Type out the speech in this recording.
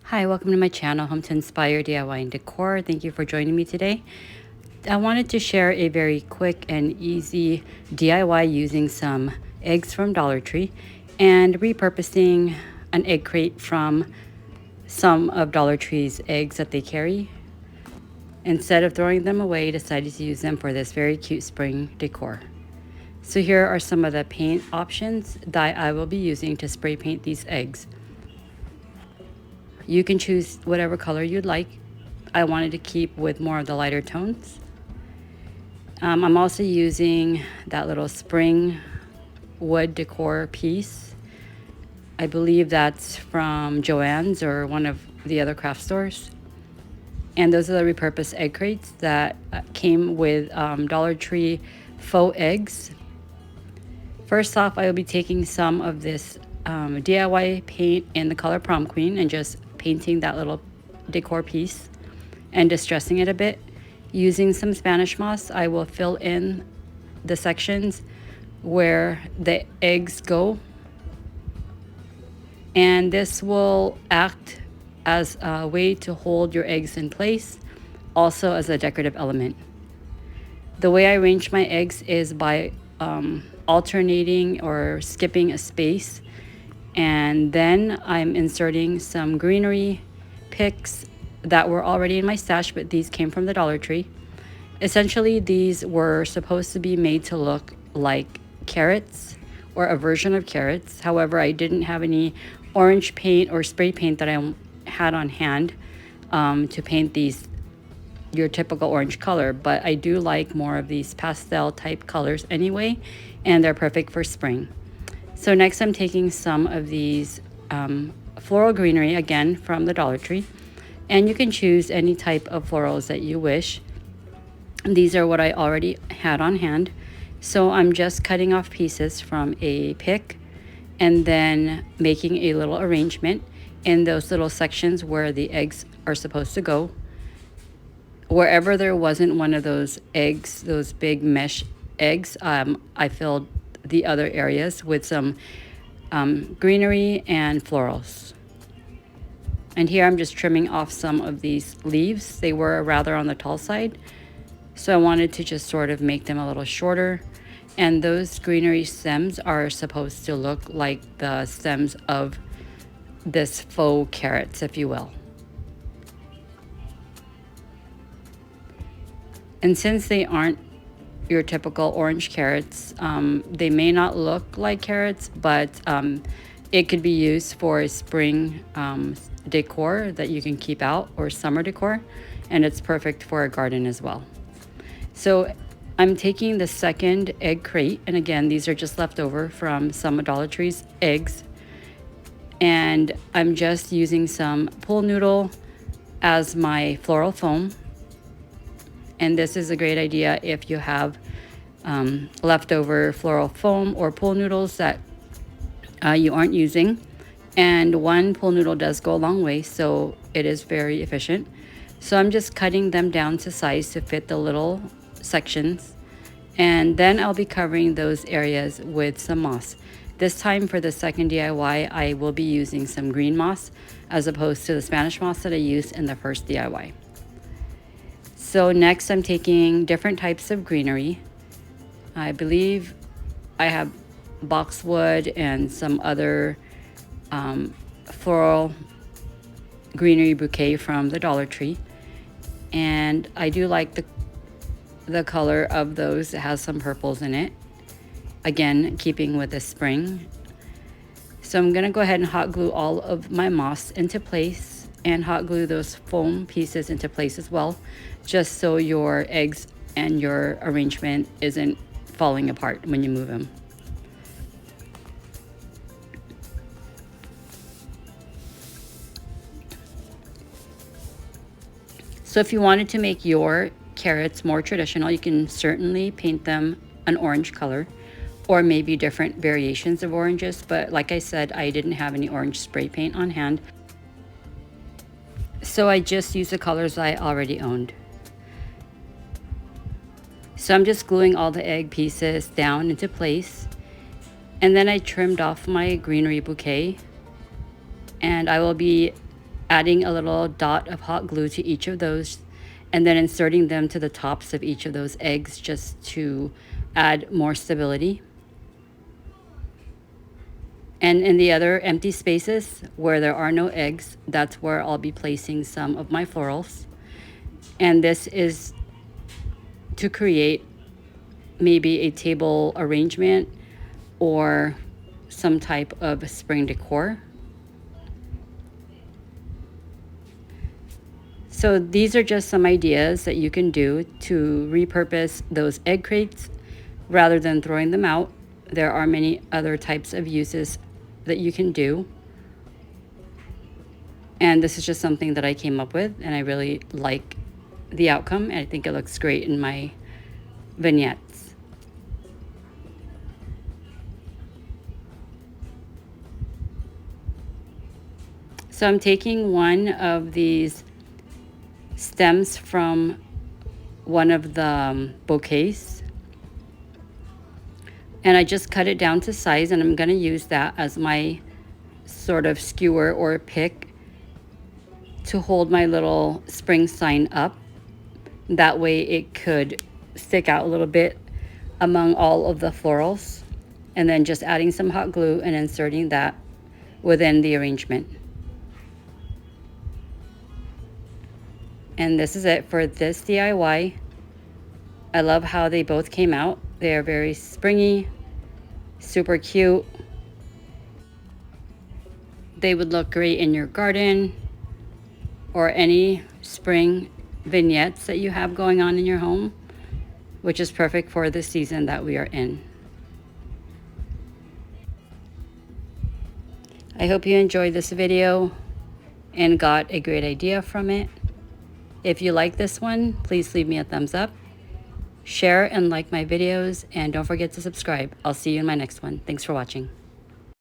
Hi, welcome to my channel, Home to Inspire DIY and Decor. Thank you for joining me today. I wanted to share a very quick and easy DIY using some eggs from Dollar Tree and repurposing an egg crate from some of Dollar Tree's eggs that they carry. Instead of throwing them away, I decided to use them for this very cute spring decor. So here are some of the paint options that I will be using to spray paint these eggs. You can choose whatever color you'd like. I wanted to keep with more of the lighter tones. I'm also using that little spring wood decor piece. I believe that's from Joann's or one of the other craft stores. And those are the repurposed egg crates that came with Dollar Tree faux eggs. First off, I will be taking some of this DIY paint in the color Prom Queen and just painting that little decor piece and distressing it a bit. Using some Spanish moss, I will fill in the sections where the eggs go. And this will act as a way to hold your eggs in place, also as a decorative element. The way I arrange my eggs is by alternating or skipping a space, and then I'm inserting some greenery picks that were already in my stash, but these came from the Dollar Tree. Essentially, these were supposed to be made to look like carrots or a version of carrots. However, I didn't have any orange paint or spray paint that I had on hand to paint these your typical orange color, but I do like more of these pastel type colors anyway, and they're perfect for spring. So next I'm taking some of these floral greenery, again from the Dollar Tree, and you can choose any type of florals that you wish. These are what I already had on hand, so I'm just cutting off pieces from a pick and then making a little arrangement in those little sections where the eggs are supposed to go. Wherever there wasn't one of those eggs, those big mesh eggs, I filled the other areas with some greenery and florals. And here I'm just trimming off some of these leaves. They were rather on the tall side, so I wanted to just sort of make them a little shorter. And those greenery stems are supposed to look like the stems of this faux carrots, if you will. And since they aren't your typical orange carrots, they may not look like carrots, but it could be used for a spring decor that you can keep out, or summer decor, and it's perfect for a garden as well. So I'm taking the second egg crate, and again, these are just leftover from some of Dollar Tree's eggs, and I'm just using some pool noodle as my floral foam. And this is a great idea if you have leftover floral foam or pool noodles that you aren't using. And one pool noodle does go a long way, so it is very efficient. So I'm just cutting them down to size to fit the little sections. And then I'll be covering those areas with some moss. This time for the second DIY, I will be using some green moss as opposed to the Spanish moss that I used in the first DIY. So next I'm taking different types of greenery. I believe I have boxwood and some other floral greenery bouquet from the Dollar Tree. And I do like the color of those. It has some purples in it. Again, keeping with the spring. So I'm gonna go ahead and hot glue all of my moss into place and hot glue those foam pieces into place as well, just so your eggs and your arrangement isn't falling apart when you move them. So if you wanted to make your carrots more traditional, you can certainly paint them an orange color, or maybe different variations of oranges, but like I said, I didn't have any orange spray paint on hand, so I just used the colors I already owned. So I'm just gluing all the egg pieces down into place, and then I trimmed off my greenery bouquet, and I will be adding a little dot of hot glue to each of those, and then inserting them to the tops of each of those eggs just to add more stability. And in the other empty spaces where there are no eggs, that's where I'll be placing some of my florals. And this is to create maybe a table arrangement or some type of spring decor. So these are just some ideas that you can do to repurpose those egg crates rather than throwing them out. There are many other types of uses that you can do. And this is just something that I came up with, and I really like the outcome, and I think it looks great in my vignettes. So I'm taking one of these stems from one of the bouquets, and I just cut it down to size, and I'm going to use that as my sort of skewer or pick to hold my little spring sign up. That way it could stick out a little bit among all of the florals, and then just adding some hot glue and inserting that within the arrangement. And this is it for this DIY. I love how they both came out. They are very springy, super cute. They would look great in your garden or any spring vignettes that you have going on in your home, which is perfect for the season that we are in. I hope you enjoyed this video and got a great idea from it. If you like this one, please leave me a thumbs up, share and like my videos, and don't forget to subscribe. I'll see you in my next one. Thanks for watching.